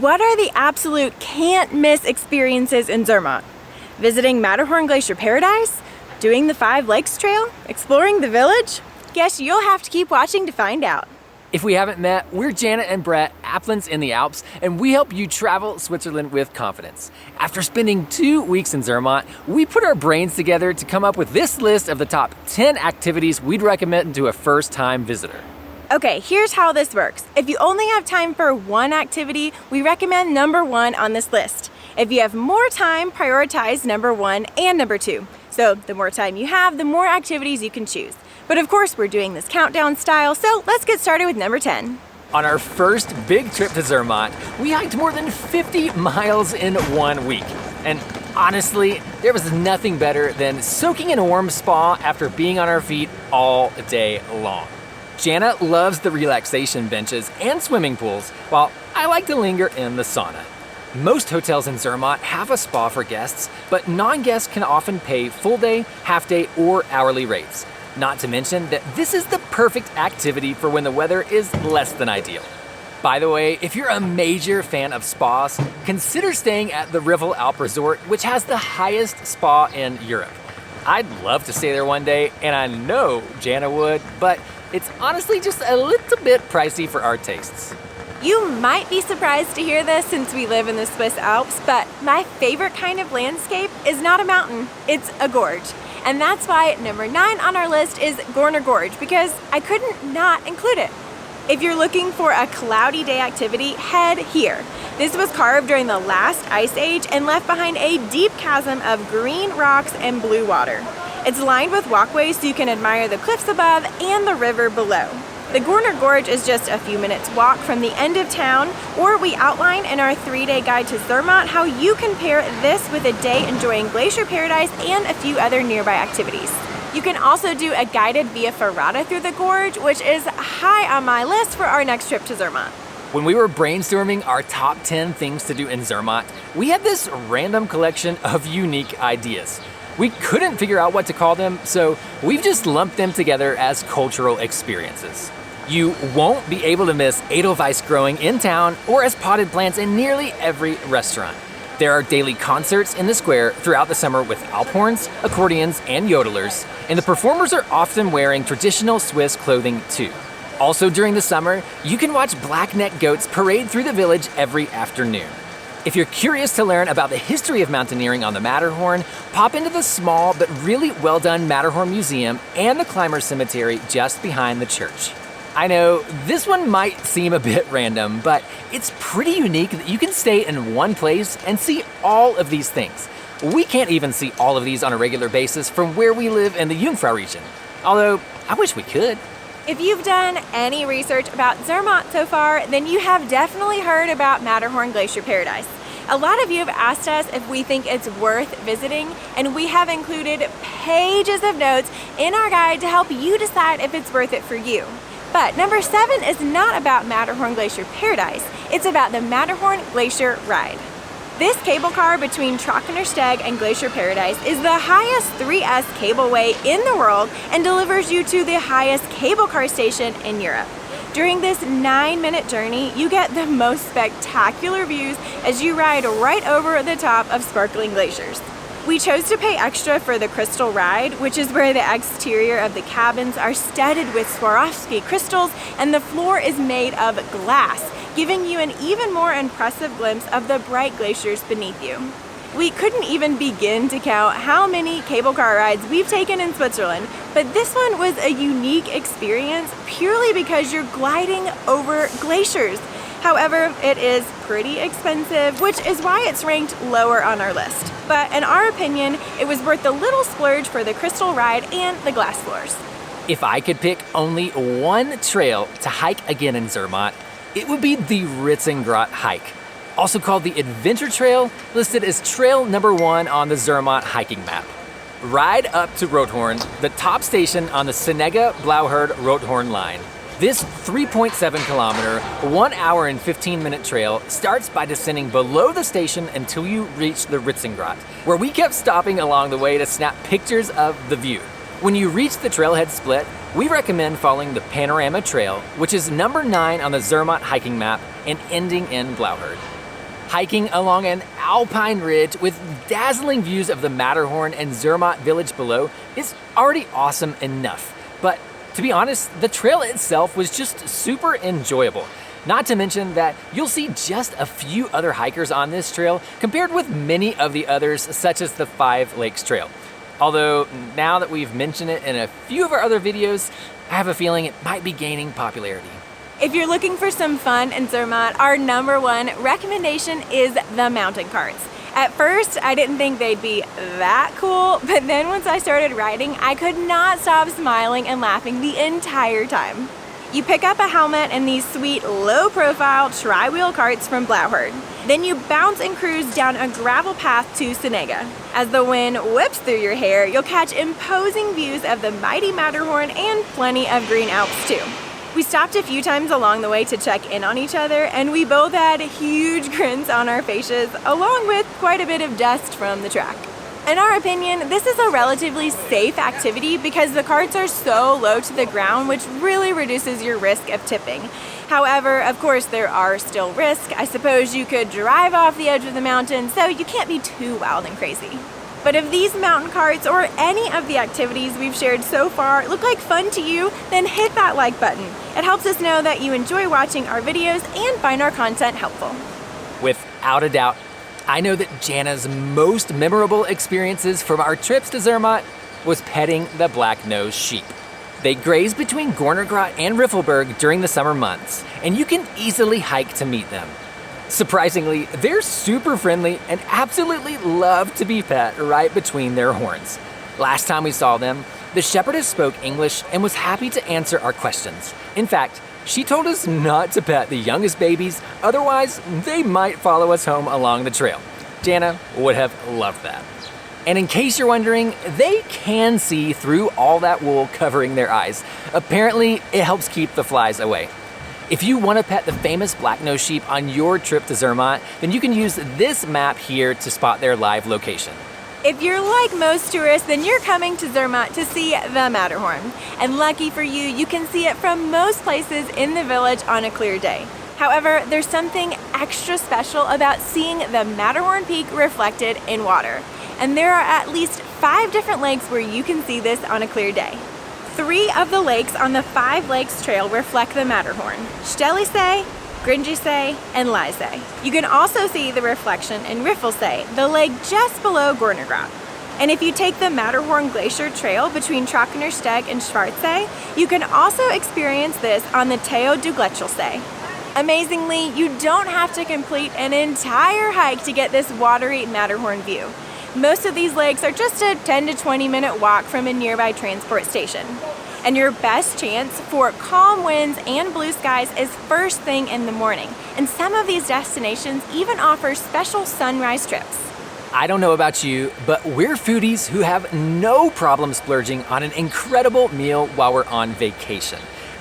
What are the absolute can't-miss experiences in Zermatt? Visiting Matterhorn Glacier Paradise? Doing the 5 Lakes Trail? Exploring the village? Guess you'll have to keep watching to find out. If we haven't met, we're Jana and Brett, Aplins in the Alps, and we help you travel Switzerland with confidence. After spending 2 weeks in Zermatt, we put our brains together to come up with this list of the top 10 activities we'd recommend to a first-time visitor. Okay, here's how this works. If you only have time for one activity, we recommend number 1 on this list. If you have more time, prioritize number 1 and number 2. So the more time you have, the more activities you can choose. But of course, we're doing this countdown style, so let's get started with number 10. On our first big trip to Zermatt, we hiked more than 50 miles in 1 week. And honestly, there was nothing better than soaking in a warm spa after being on our feet all day long. Jana loves the relaxation benches and swimming pools, while I like to linger in the sauna. Most hotels in Zermatt have a spa for guests, but non-guests can often pay full day, half day, or hourly rates. Not to mention that this is the perfect activity for when the weather is less than ideal. By the way, if you're a major fan of spas, consider staying at the Rival Alp Resort, which has the highest spa in Europe. I'd love to stay there one day, and I know Jana would, but it's honestly just a little bit pricey for our tastes. You might be surprised to hear this since we live in the Swiss Alps, but my favorite kind of landscape is not a mountain, it's a gorge. And that's why number 9 on our list is Gorner Gorge, because I couldn't not include it. If you're looking for a cloudy day activity, head here. This was carved during the last ice age and left behind a deep chasm of green rocks and blue water. It's lined with walkways so you can admire the cliffs above and the river below. The Gorner Gorge is just a few minutes walk from the end of town, or we outline in our 3-day guide to Zermatt how you can pair this with a day enjoying Glacier Paradise and a few other nearby activities. You can also do a guided via ferrata through the gorge, which is high on my list for our next trip to Zermatt. When we were brainstorming our top 10 things to do in Zermatt, we had this random collection of unique ideas. We couldn't figure out what to call them, so we've just lumped them together as cultural experiences. You won't be able to miss Edelweiss growing in town or as potted plants in nearly every restaurant. There are daily concerts in the square throughout the summer with Alp horns, accordions, and yodelers, and the performers are often wearing traditional Swiss clothing too. Also during the summer, you can watch black-necked goats parade through the village every afternoon. If you're curious to learn about the history of mountaineering on the Matterhorn, pop into the small but really well-done Matterhorn Museum and the Climber Cemetery just behind the church. I know this one might seem a bit random, but it's pretty unique that you can stay in one place and see all of these things. We can't even see all of these on a regular basis from where we live in the Jungfrau region, although I wish we could. If you've done any research about Zermatt so far, then you have definitely heard about Matterhorn Glacier Paradise. A lot of you have asked us if we think it's worth visiting, and we have included pages of notes in our guide to help you decide if it's worth it for you. But number 7 is not about Matterhorn Glacier Paradise, it's about the Matterhorn Glacier Ride. This cable car between Trockensteg and Glacier Paradise is the highest 3S cableway in the world and delivers you to the highest cable car station in Europe. During this 9-minute journey, you get the most spectacular views as you ride right over the top of sparkling glaciers. We chose to pay extra for the crystal ride, which is where the exterior of the cabins are studded with Swarovski crystals and the floor is made of glass, giving you an even more impressive glimpse of the bright glaciers beneath you. We couldn't even begin to count how many cable car rides we've taken in Switzerland, but this one was a unique experience purely because you're gliding over glaciers. However, it is pretty expensive, which is why it's ranked lower on our list. But in our opinion, it was worth the little splurge for the crystal ride and the glass floors. If I could pick only one trail to hike again in Zermatt, it would be the Ritzengrot hike, also called the Adventure Trail, listed as trail number 1 on the Zermatt hiking map. Ride up to Rothorn, the top station on the Senega-Blauherd-Rothorn line. This 3.7 kilometer, 1 hour and 15-minute trail starts by descending below the station until you reach the Ritzengrot, where we kept stopping along the way to snap pictures of the view. When you reach the trailhead split, we recommend following the Panorama Trail, which is number 9 on the Zermatt hiking map and ending in Blauherd. Hiking along an alpine ridge with dazzling views of the Matterhorn and Zermatt village below is already awesome enough. But to be honest, the trail itself was just super enjoyable. Not to mention that you'll see just a few other hikers on this trail compared with many of the others, such as the Five Lakes Trail. Although now that we've mentioned it in a few of our other videos, I have a feeling it might be gaining popularity. If you're looking for some fun in Zermatt, our #1 recommendation is the mountain carts. At first, I didn't think they'd be that cool, but then once I started riding, I could not stop smiling and laughing the entire time. You pick up a helmet and these sweet low-profile tri-wheel carts from Blauherd. Then you bounce and cruise down a gravel path to Senega. As the wind whips through your hair, you'll catch imposing views of the mighty Matterhorn and plenty of green Alps too. We stopped a few times along the way to check in on each other, and we both had huge grins on our faces, along with quite a bit of dust from the track. In our opinion, this is a relatively safe activity because the carts are so low to the ground, which really reduces your risk of tipping. However, of course, there are still risks. I suppose you could drive off the edge of the mountain, so you can't be too wild and crazy. But if these mountain carts or any of the activities we've shared so far look like fun to you, then hit that like button. It helps us know that you enjoy watching our videos and find our content helpful. Without a doubt, I know that Jana's most memorable experiences from our trips to Zermatt was petting the black-nosed sheep. They graze between Gornergrat and Riffelberg during the summer months, and you can easily hike to meet them. Surprisingly, they're super friendly and absolutely love to be pet right between their horns. Last time we saw them, the shepherdess spoke English and was happy to answer our questions. In fact, she told us not to pet the youngest babies, otherwise they might follow us home along the trail. Jana would have loved that. And in case you're wondering, they can see through all that wool covering their eyes. Apparently, it helps keep the flies away. If you want to pet the famous black-nosed sheep on your trip to Zermatt, then you can use this map here to spot their live location. If you're like most tourists, then you're coming to Zermatt to see the Matterhorn. And lucky for you, you can see it from most places in the village on a clear day. However, there's something extra special about seeing the Matterhorn peak reflected in water. And there are at least 5 different lakes where you can see this on a clear day. 3 of the lakes on the Five Lakes Trail reflect the Matterhorn: Stellisee, Gringisee, and Leisee. You can also see the reflection in Riffelsee, the lake just below Gornergrat. And if you take the Matterhorn Glacier Trail between Trockenersteg and Schwarzsee, you can also experience this on the Theo du Gletschelsee. Amazingly, you don't have to complete an entire hike to get this watery Matterhorn view. Most of these lakes are just a 10 to 20 minute walk from a nearby transport station. And your best chance for calm winds and blue skies is first thing in the morning. And some of these destinations even offer special sunrise trips. I don't know about you, but we're foodies who have no problem splurging on an incredible meal while we're on vacation.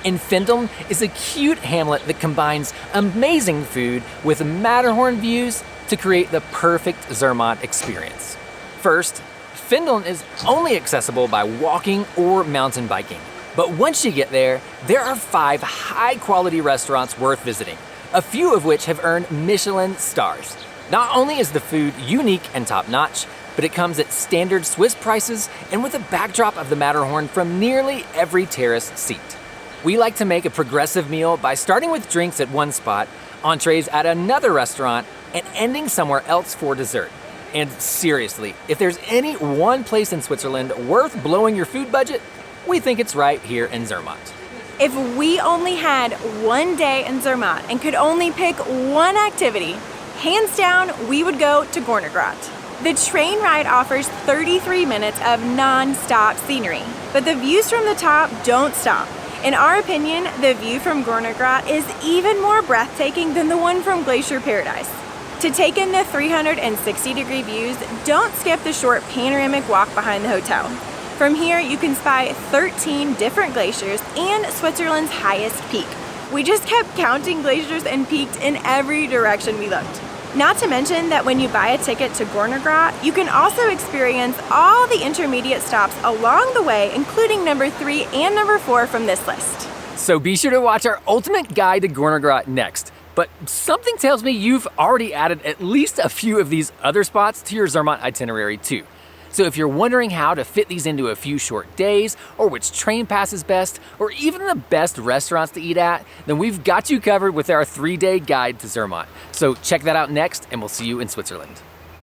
And Findon is a cute hamlet that combines amazing food with Matterhorn views to create the perfect Zermatt experience. First, Findon is only accessible by walking or mountain biking. But once you get there, there are 5 high-quality restaurants worth visiting, a few of which have earned Michelin stars. Not only is the food unique and top-notch, but it comes at standard Swiss prices and with a backdrop of the Matterhorn from nearly every terrace seat. We like to make a progressive meal by starting with drinks at one spot, entrees at another restaurant, and ending somewhere else for dessert. And seriously, if there's any one place in Switzerland worth blowing your food budget, we think it's right here in Zermatt. If we only had one day in Zermatt and could only pick one activity, hands down, we would go to Gornergrat. The train ride offers 33 minutes of non-stop scenery, but the views from the top don't stop. In our opinion, the view from Gornergrat is even more breathtaking than the one from Glacier Paradise. To take in the 360-degree views, don't skip the short panoramic walk behind the hotel. From here, you can spy 13 different glaciers and Switzerland's highest peak. We just kept counting glaciers and peaks in every direction we looked. Not to mention that when you buy a ticket to Gornergrat, you can also experience all the intermediate stops along the way, including number 3 and number 4 from this list. So be sure to watch our ultimate guide to Gornergrat next. But something tells me you've already added at least a few of these other spots to your Zermatt itinerary too. So if you're wondering how to fit these into a few short days, or which train pass is best, or even the best restaurants to eat at, then we've got you covered with our 3-day guide to Zermatt. So check that out next, and we'll see you in Switzerland.